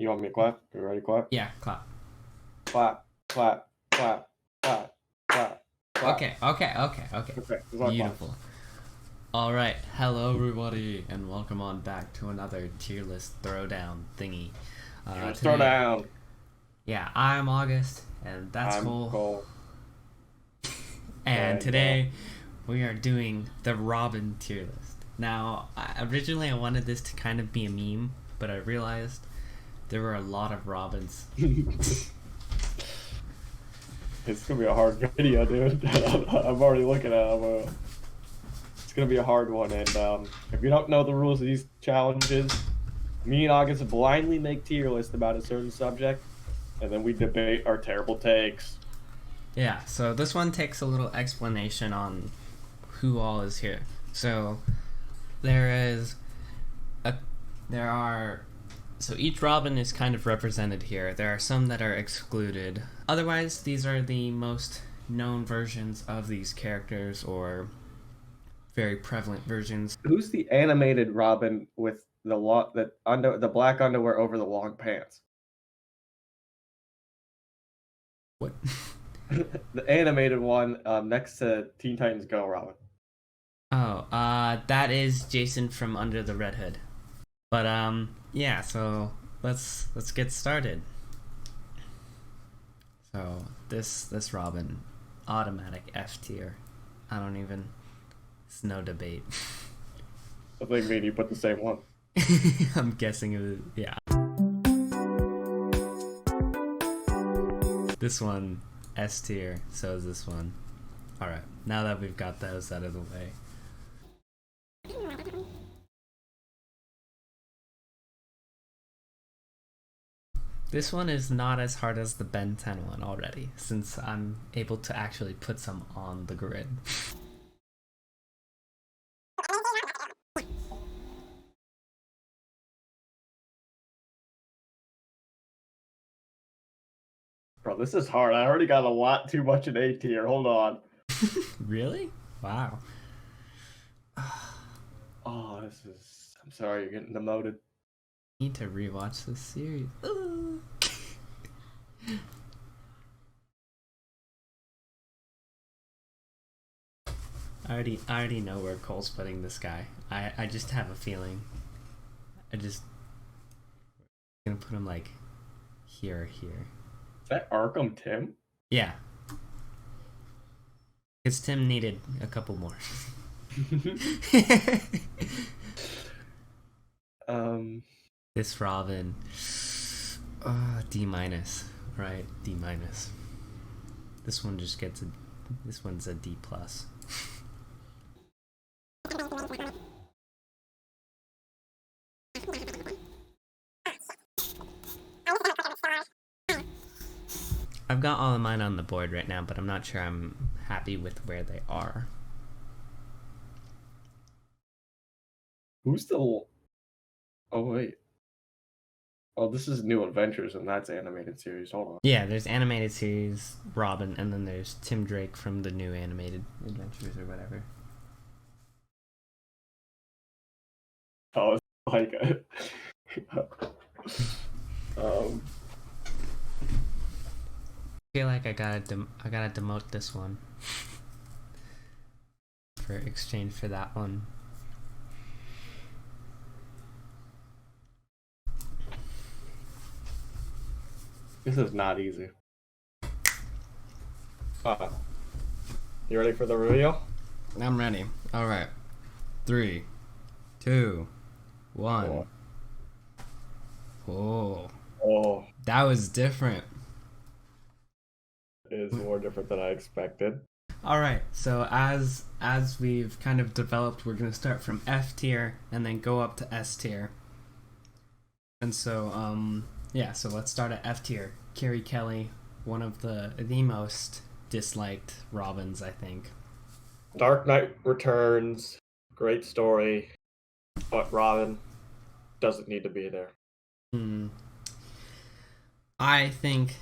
You want me to clap? You ready to clap? Yeah, clap. Clap, clap, clap, clap, clap, clap. Okay. Beautiful. All right, hello everybody, and welcome on back to another tier list throwdown thingy. Throw down. Yeah, I'm August, and that's I'm Cole. And today we are doing the Robin tier list. Now, originally I wanted this to kind of be a meme, but I realized there were a lot of Robins. It's gonna be a hard video, dude. I'm already looking at them. It's gonna be a hard one, and if you don't know the rules of these challenges, me and August blindly make tier lists about a certain subject, and then we debate our terrible takes. Yeah, so this one takes a little explanation on who all is here. So so each Robin is kind of represented here. There are some that are excluded. Otherwise, these are the most known versions of these characters, or very prevalent versions. Who's the animated Robin with the black underwear over the long pants? What? The animated one next to Teen Titans Go Robin. Oh, that is Jason from Under the Red Hood. But yeah, so let's get started. So this Robin, automatic F tier. It's no debate. I think maybe you put the same one. I'm guessing it was, yeah. This one, S tier, so is this one. Alright, now that we've got those out of the way. This one is not as hard as the Ben 10 one already, since I'm able to actually put some on the grid. Bro, this is hard. I already got a lot too much in A tier. Hold on. Really? Wow. Oh, I'm sorry, you're getting demoted. I need to rewatch this series. I already know where Cole's putting this guy. I just have a feeling. I'm gonna put him like here. Is that Arkham Tim? Yeah. Because Tim needed a couple more. This Robin. D-, right? D-. This one just gets this one's a D+. I've got all of mine on the board right now, but I'm not sure I'm happy with where they are. Who's the... Oh, wait. Oh, this is New Adventures, and that's animated series. Hold on. Yeah, there's animated series, Robin, and then there's Tim Drake from the New Animated Adventures or whatever. Oh, it's like I feel like I gotta demote this one for exchange for that one. This is not easy. You ready for the reveal? I'm ready. All right. 3, 2, 1. Oh, that was different. It is more different than I expected. All right. So as we've kind of developed, we're gonna start from F tier and then go up to S tier. And so yeah, so let's start at F tier. Carrie Kelly, one of the most disliked Robins, I think. Dark Knight Returns, great story, but Robin doesn't need to be there. I think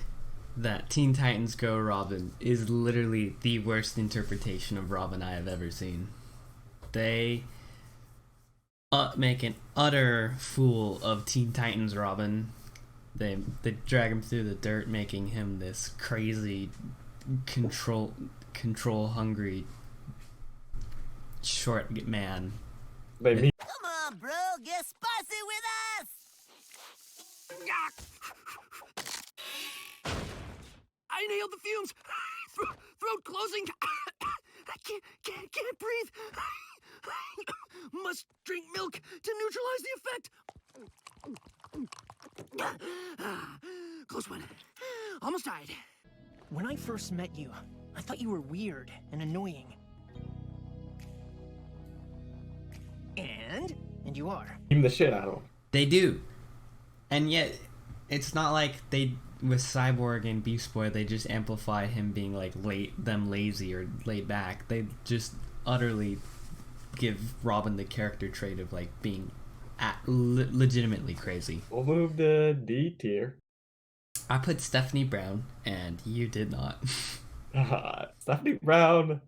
that Teen Titans Go Robin is literally the worst interpretation of Robin I have ever seen. They make an utter fool of Teen Titans Robin They drag him through the dirt, making him this crazy control hungry short man. They meet. Come on, bro, get spicy with us! I inhaled the fumes. Throat closing. I can't breathe. Must drink milk to neutralize the effect. Close one. Almost died. When I first met you, I thought you were weird and annoying. And you are. Beam the shit out of him. They do, and yet it's not like they with Cyborg and Beast Boy. They just amplify him being like lazy or laid back. They just utterly give Robin the character trait of like being legitimately crazy. We'll move to D tier. I put Stephanie Brown, and you did not. Stephanie Brown.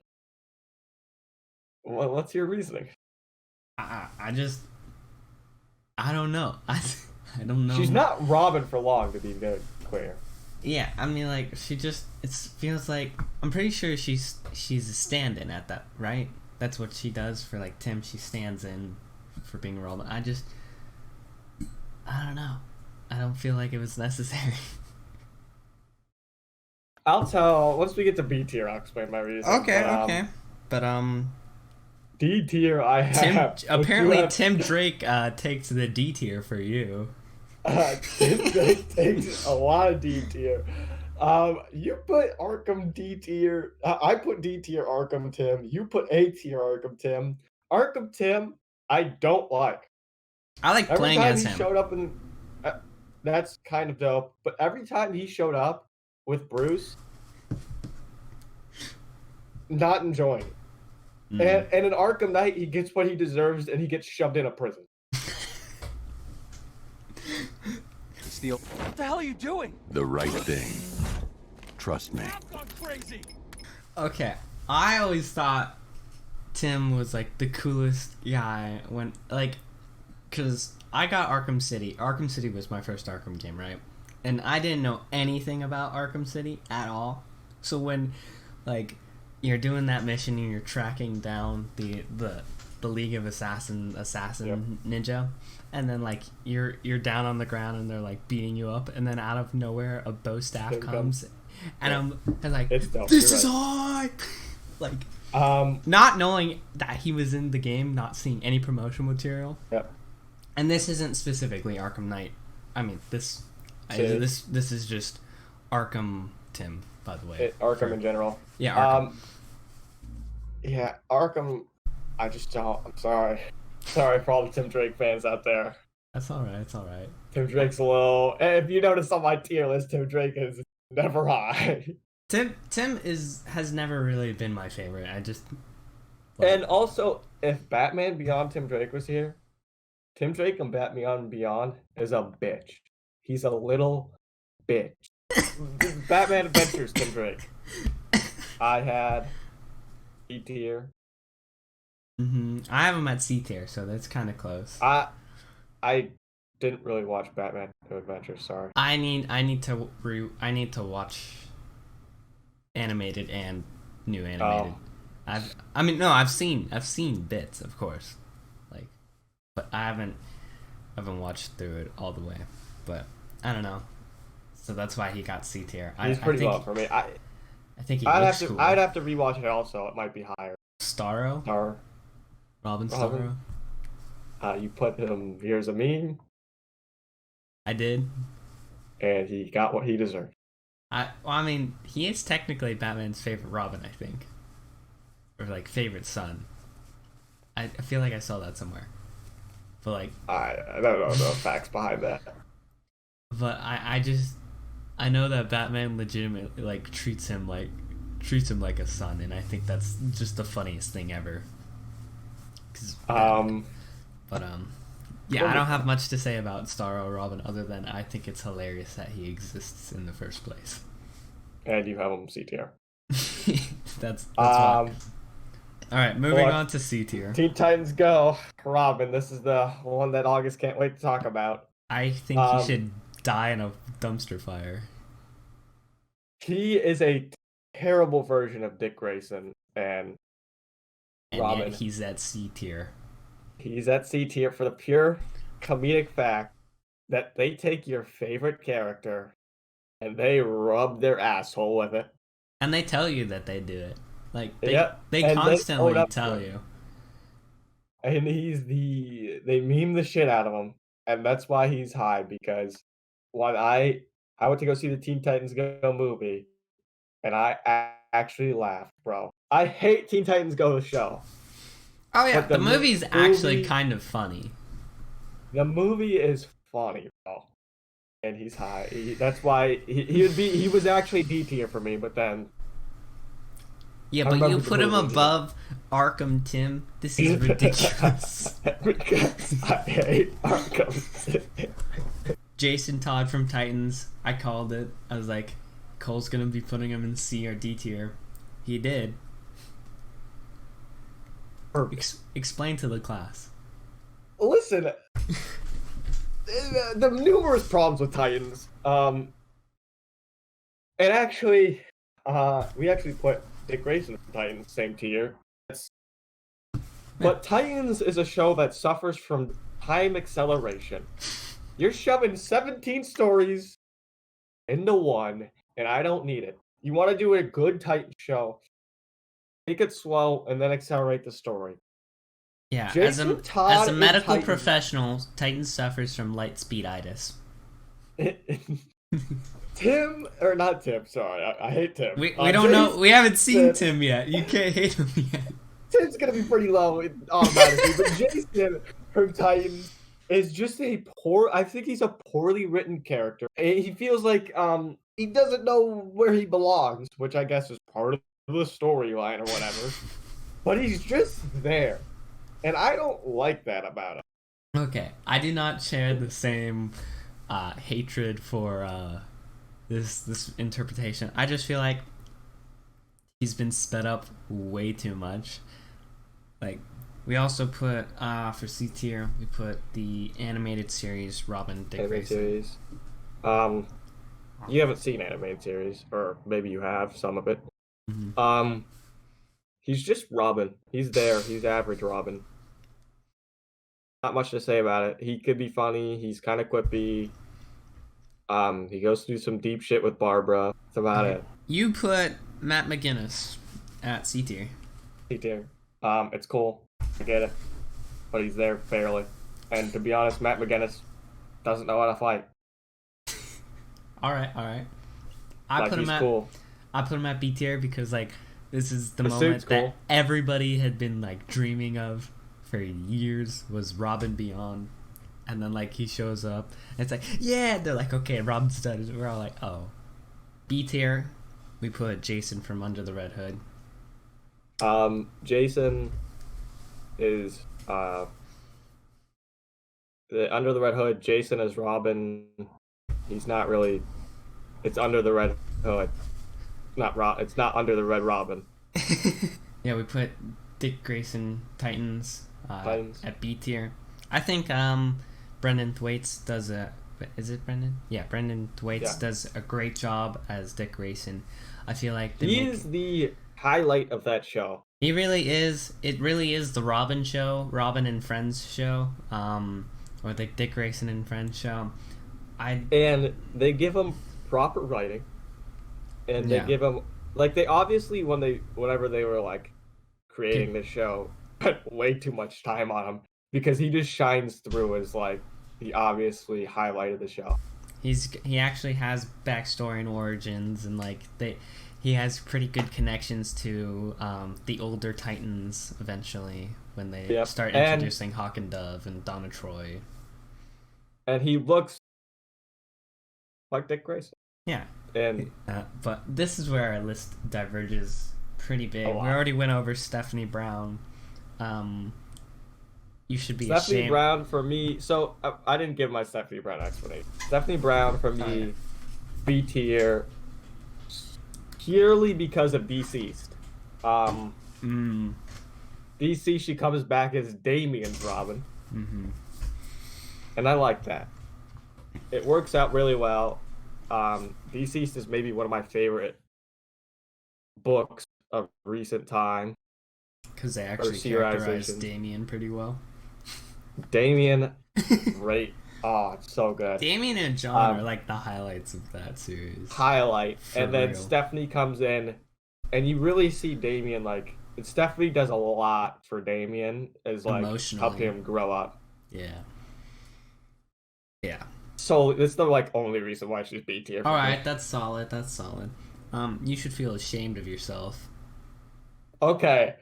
What's your reasoning? I don't know. I don't know. She's not Robin for long, to be very clear. Yeah, I mean, like, she just, it feels like, I'm pretty sure she's a stand-in at that, right? That's what she does for, like, Tim. She stands in for being Robin. I don't know. I don't feel like it was necessary. I'll tell, once we get to B tier, I'll explain my reason. Okay. But, D tier, I have. Apparently Tim Drake takes the D tier for you. Tim Drake takes a lot of D tier. You put Arkham D tier. I put D tier Arkham Tim. You put A tier Arkham Tim. Arkham Tim, I don't like. I like playing as him. Every time he showed up in, that's kind of dope. But every time he showed up with Bruce, not enjoying it. And in Arkham Knight, he gets what he deserves, and he gets shoved in a prison. What the hell are you doing? The right thing. Trust me. I've gone crazy. Okay, I always thought Tim was like the coolest guy when, like, because I got Arkham City. Arkham City was my first Arkham game, right? And I didn't know anything about Arkham City at all. So when, like, you're doing that mission and you're tracking down the League of Assassin Ninja, and then like you're down on the ground and they're like beating you up, and then out of nowhere a bow staff comes, and I'm like, this is hard. Like, not knowing that he was in the game, not seeing any promotional material. Yep. And this isn't specifically Arkham Knight. I mean, this is just Arkham Tim, by the way. Arkham in general. Yeah, Arkham. Yeah, Arkham. I just don't. I'm sorry. Sorry for all the Tim Drake fans out there. That's all right. It's all right. Tim Drake's a little. If you notice on my tier list, Tim Drake is never high. Tim has never really been my favorite. I just. And also, if Batman Beyond Tim Drake was here, Tim Drake and Batman Beyond is a bitch. He's a little bitch. Batman Adventures Tim Drake. I had E tier. I have him at C tier, so that's kind of close. I didn't really watch Batman Adventures. Sorry. I need to watch animated and new animated. I've seen bits, of course, like, but I haven't watched through it all the way. But I don't know, so that's why he got C tier. He's pretty low for me. I think I'd have to rewatch it. Also, it might be higher. Robin Starro. You put him. Here's a meme. I did. And he got what he deserved. I mean, he is technically Batman's favorite Robin, I think. Or, like, favorite son. I feel like I saw that somewhere. But, like... I don't know the facts behind that. But I know that Batman legitimately, like, treats him like a son, and I think that's just the funniest thing ever. Yeah, I don't have much to say about Starro Robin other than I think it's hilarious that he exists in the first place. And you have him C tier. that's why. All right, moving on to C tier. Teen Titans Go. Robin, this is the one that August can't wait to talk about. I think he should die in a dumpster fire. He is a terrible version of Dick Grayson, and Robin. Yet he's at C tier. He's at C tier for the pure comedic fact that they take your favorite character and they rub their asshole with it. And they tell you that they do it. Like, they and constantly own up to tell it. you. And they meme the shit out of him, and that's why he's high, because when I went to go see the Teen Titans Go movie, and I actually laughed, bro. I hate Teen Titans Go the show. Oh yeah, But the movie's actually kind of funny. The movie is funny, bro. And he's high. That's why he was actually D tier for me, but then Yeah, I but you remember the put him movie. above Arkham Tim. This is ridiculous. because I hate Arkham. Jason Todd from Titans. I called it. I was like, Cole's gonna be putting him in C or D tier. He did. Explain to the class. Listen, the numerous problems with Titans. And actually, we actually put Dick Grayson from Titans same tier. But Titans is a show that suffers from time acceleration. You're shoving 17 stories into one, and I don't need it. You want to do a good Titan show, take it slow, and then accelerate the story. Yeah, Jason as Todd a in medical Titans. professional, Titan suffers from light speeditis. Tim, or not Tim, sorry, I hate Tim. We don't know. We haven't seen Jason- Tim yet. You can't hate him yet. Tim's gonna be pretty low automatically, but Jason from Titans is just I think he's a poorly written character. He feels like he doesn't know where he belongs, which I guess is part of the storyline or whatever. But he's just there. And I don't like that about him. Okay, I do not share the same hatred for this interpretation. I just feel like he's been sped up way too much. Like, we also put for C tier, we put the animated series Robin Dick Animated Grayson. series. You haven't seen animated series, or maybe you have some of it. Mhm. He's just Robin. He's there. He's average Robin. Not much to say about it. He could be funny. He's kind of quippy. He goes through some deep shit with Barbara. That's about it. You put Matt McGinnis at C tier. C tier. It's cool. I get it. But he's there fairly. And to be honest, Matt McGinnis doesn't know how to fight. All right. He's cool. I put him at B tier because, like, this is the The moment suit's that cool. everybody had been, like, dreaming of for years, was Robin Beyond. And then, like, he shows up and it's like, yeah, they're like, okay, Robin's done. We're all like, oh. B tier, we put Jason from Under the Red Hood. Jason is Under the Red Hood. Jason is Robin. He's not really. It's Under the Red Hood. It's not Under the Red Robin. Yeah, we put Dick Grayson Titans, Titans. at B tier. I think Brendan Thwaites does a. Is it Brendan? Yeah, Brendan Thwaites does a great job as Dick Grayson. I feel like He is the highlight of that show. He really is. It really is the Robin show, Robin and Friends show, or the Dick Grayson and Friends show. And they give him proper writing, and they give him they obviously whenever they were like creating this show, spent way too much time on him because he just shines through as like the obviously highlight of the show. He actually has backstory and origins, and like he has pretty good connections to the older Titans eventually when they start introducing Hawk and Dove and Donna Troy. And he looks like Dick Grayson. Yeah. And but this is where our list diverges pretty big. We already went over Stephanie Brown. You should be Stephanie ashamed. Brown for me. So I didn't give my Stephanie Brown explanation. Stephanie Brown for me, B tier, purely because of Deceased. DC, she comes back as Damian's Robin, Mm-hmm. and I like that. it works out really well. Deceased is maybe one of my favorite books of recent time. Because they actually characterized serialization. Damien pretty well. Damien, great. Oh, it's so good. Damien and John are like the highlights of that series. Highlight. And then real. Stephanie comes in, and you really see Damien, like, Stephanie does a lot for Damien, as like help him grow up. Yeah. Yeah. So this is the like only reason why she's B tier. All right, that's solid. That's solid. You should feel ashamed of yourself. Okay.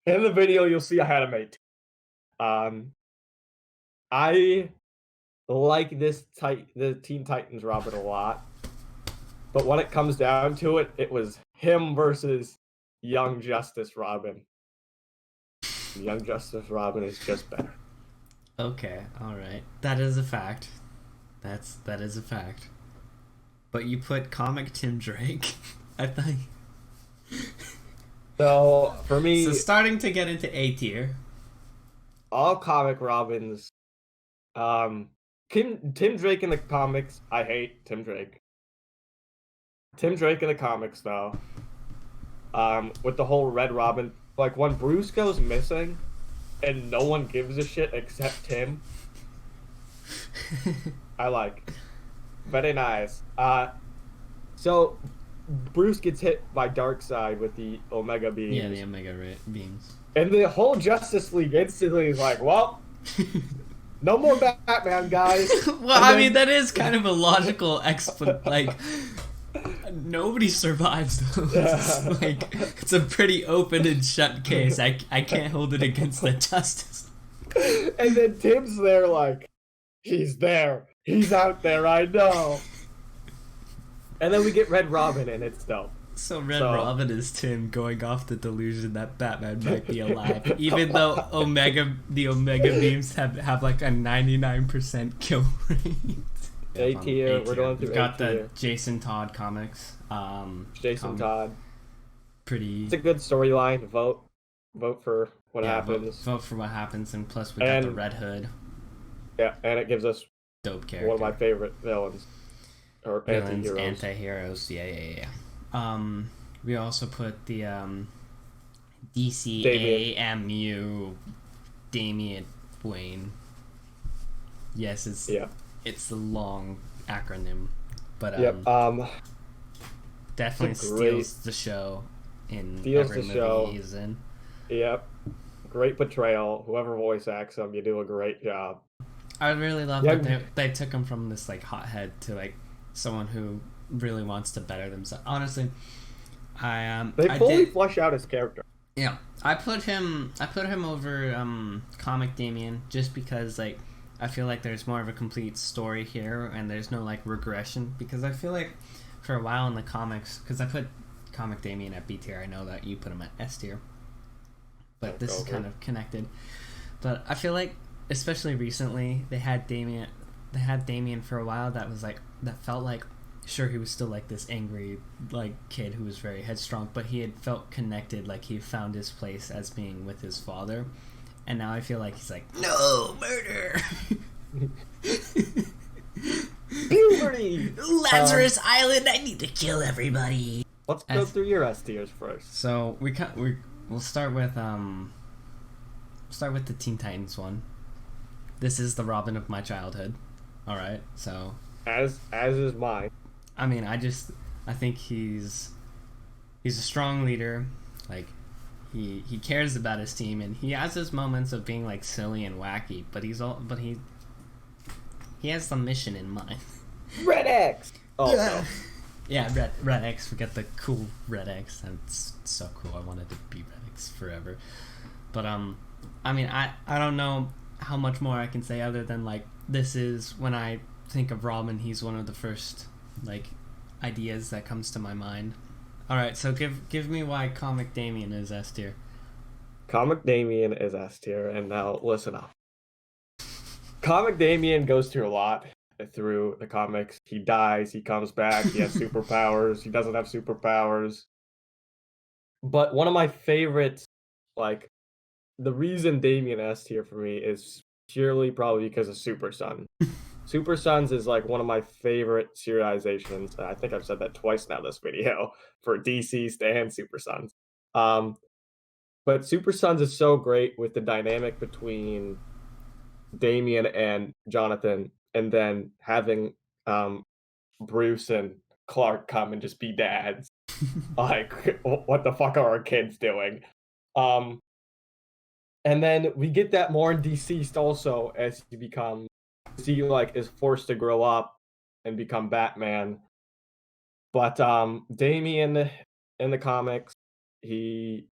In the video, you'll see I had a mate. I like the Teen Titans Robin a lot, but when it comes down to it, it was him versus Young Justice Robin. Young Justice Robin is just better. Okay, all right, that is a fact. That is a fact. But you put comic Tim Drake. I think. So for me, so starting to get into A tier. All comic Robins. Tim Drake in the comics, I hate Tim Drake. Tim Drake in the comics though. With the whole Red Robin, like when Bruce goes missing, and no one gives a shit except him. I like. Very nice. So Bruce gets hit by Darkseid with the Omega beams. Yeah, the Omega beams. And the whole Justice League instantly is like, well, no more Batman, guys. Well, I mean, that is kind of a logical like, nobody survives those. Like, it's a pretty open and shut case. I can't hold it against the Justice. And then Tim's there like, he's there. He's out there, I know. And then we get Red Robin, and it's dope. So Red Robin is Tim going off the delusion that Batman might be alive, even though the Omega beams have like a 99% kill rate. A tier. We're going through We've got A-tier. the Jason Todd comics. Jason Todd. Pretty. It's a good storyline. Vote for what happens. Vote for what happens, and plus we got the Red Hood. Yeah, and it gives us Dope character. one of my favorite villains. Or Anti-heroes. Yeah. We also put the DCAMU Damian Wayne. Yes, it's the long acronym, but definitely steals the show in every movie he's in. Yep, great portrayal. Whoever voice acts him, you do a great job. I really love that they took him from this like hothead to like someone who really wants to better themselves. Honestly, they fully flesh out his character. Yeah, I put him over comic Damien just because like I feel like there's more of a complete story here and there's no like regression, because I feel like for a while in the comics, because I put comic Damien at B tier, I know that you put him at S tier, but this is kind of connected. But I feel like especially recently they had Damien for a while that felt like, sure, he was still like this angry like kid who was very headstrong, but he had felt connected, like he found his place as being with his father. And now I feel like he's like, no, murder. Puberty. Lazarus Island, I need to kill everybody. Let's go through your S tiers first. So we'll start with the Teen Titans one. This is the Robin of my childhood. All right, so as is mine. I mean, I think he's a strong leader. Like he cares about his team, and he has his moments of being like silly and wacky, but he has some mission in mind. Red X. Oh no. Yeah, Red X. Forget the cool Red X. That's so cool. I wanted to be Red X forever. But I mean, I don't know how much more I can say other than like this is when I think of Robin, he's one of the first like ideas that comes to my mind. All right, so give me why comic Damien is S tier. Comic Damien is S tier, and now listen up. Comic Damien goes through a lot through the comics. He dies, he comes back, he has superpowers, he doesn't have superpowers. But one of my favorites, like, the reason Damien S tier for me is purely probably because of Super Son. Super Sons is like one of my favorite serializations. I think I've said that twice now this video for DC and Super Sons. Um, but Super Sons is so great with the dynamic between Damian and Jonathan, and then having Bruce and Clark come and just be dads. Like, what the fuck are our kids doing? Um, and then we get that more in Deceased also as he like is forced to grow up and become Batman. But Damian in the comics, he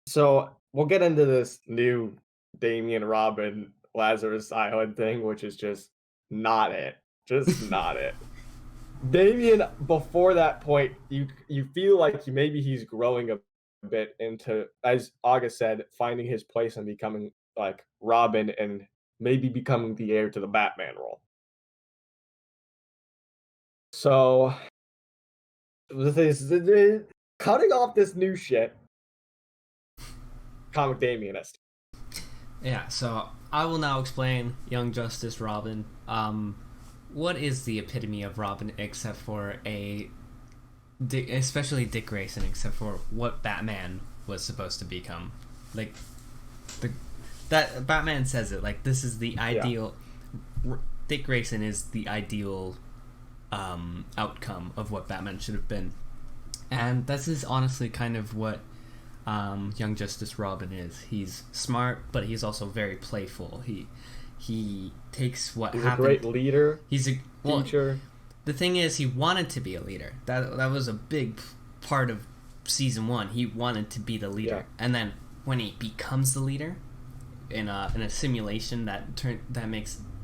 so we'll get into this new Damian Robin Lazarus Island thing, which is just not it. Just not it. Damian, before that point, you feel like maybe he's growing a bit into, as August said, finding his place and becoming like Robin and maybe becoming the heir to the Batman role. So cutting off this new shit, comic Damianist. Yeah, so I will now explain Young Justice Robin. What is the epitome of Robin except for especially Dick Grayson, except for what Batman was supposed to become? Like, that Batman says it, like, this is the ideal. Yeah. Dick Grayson is the ideal outcome of what Batman should have been. And this is honestly kind of what Young Justice Robin is. He's smart, but he's also very playful. He takes what happened. He's a great leader. He's a teacher. The thing is, he wanted to be a leader. That was a big part of season 1. He wanted to be the leader, and then when he becomes the leader in a simulation that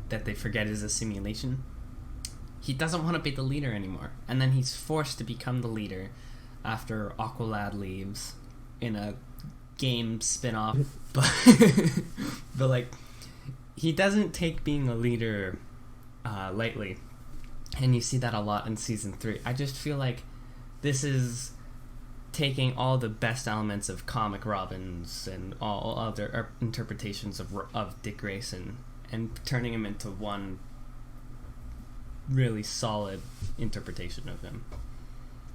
they forget is a simulation, he doesn't want to be the leader anymore, and then he's forced to become the leader after Aqualad leaves in a game spin-off. but like, he doesn't take being a leader lightly, and you see that a lot in season 3. I just feel like this is taking all the best elements of comic Robins and all other interpretations of Dick Grayson and turning him into one really solid interpretation of him.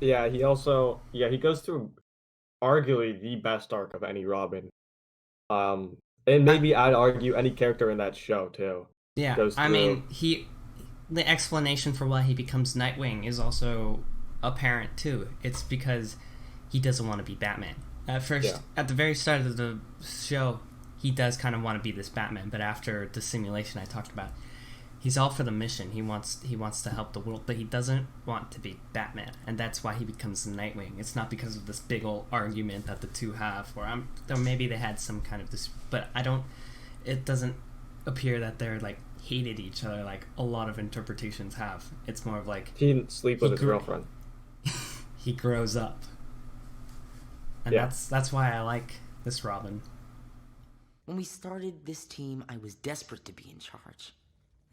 Yeah, he goes through arguably the best arc of any Robin. And maybe I'd argue any character in that show too. Yeah, I mean, the explanation for why he becomes Nightwing is also apparent too. It's because he doesn't want to be Batman. At the very start of the show, he does kind of want to be this Batman, but after the simulation I talked about, he's all for the mission. He wants to help the world, but he doesn't want to be Batman, and that's why he becomes Nightwing. It's not because of this big old argument that the two have, or maybe they had some kind of this, but it doesn't appear that they're like hated each other like a lot of interpretations have. It's more of like he didn't sleep with his girlfriend. He grows up, and that's why I like this Robin. When we started this team, I was desperate to be in charge.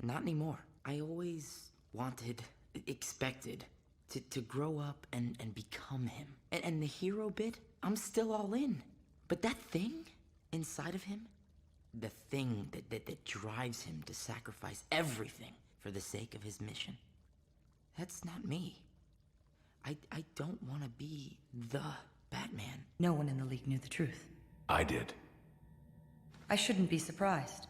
Not anymore. I always wanted, expected to grow up and become him. And the hero bit, I'm still all in. But that thing inside of him, the thing that drives him to sacrifice everything for the sake of his mission, that's not me. I don't want to be the Batman. No one in the League knew the truth. I did. I shouldn't be surprised,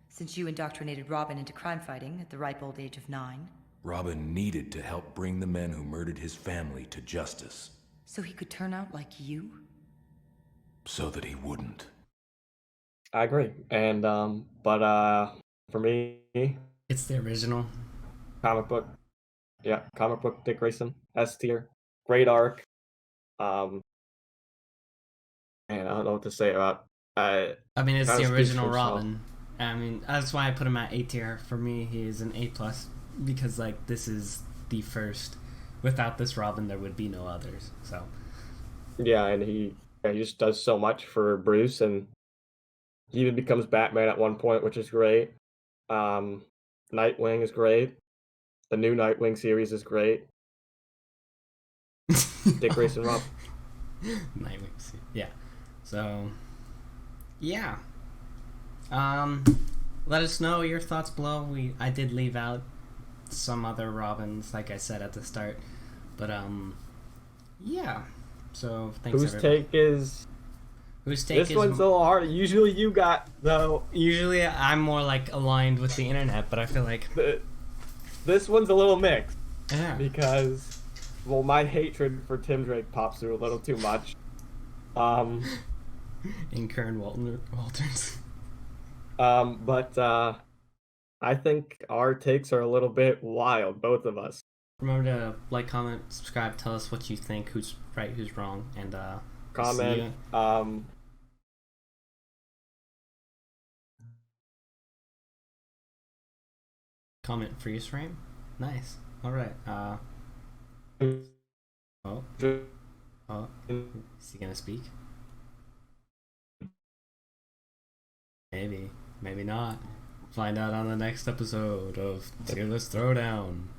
since you indoctrinated Robin into crime fighting at the ripe old age of 9. Robin needed to help bring the men who murdered his family to justice. So he could turn out like you? So that he wouldn't. I agree. And, but for me... It's the original. Comic book Dick Grayson, S tier. Great arc. Man, I don't know what to say about... I mean, it's the original Robin. I mean, that's why I put him at A tier. For me, he is an A+, because, like, this is the first. Without this Robin, there would be no others, so. Yeah, and he just does so much for Bruce, and he even becomes Batman at one point, which is great. Nightwing is great. The new Nightwing series is great. Dick Grayson Robin. Nightwing, yeah. So, yeah. Let us know your thoughts below. I did leave out some other Robins, like I said at the start. But yeah. So thanks. Whose everybody. take is? Whose take This is? one's a little hard. Usually you got though. Usually I'm more like aligned with the internet, but I feel like This one's a little mixed yeah. because, well, my hatred for Tim Drake pops through a little too much. In Kern Walters. But I think our takes are a little bit wild, both of us. Remember to like, comment, subscribe, tell us what you think, who's right, who's wrong, and Comment. Comment freeze frame. Nice. All right. Oh. Oh. Is he gonna speak? Maybe. Maybe not. Find out on the next episode of Tierlist Throwdown.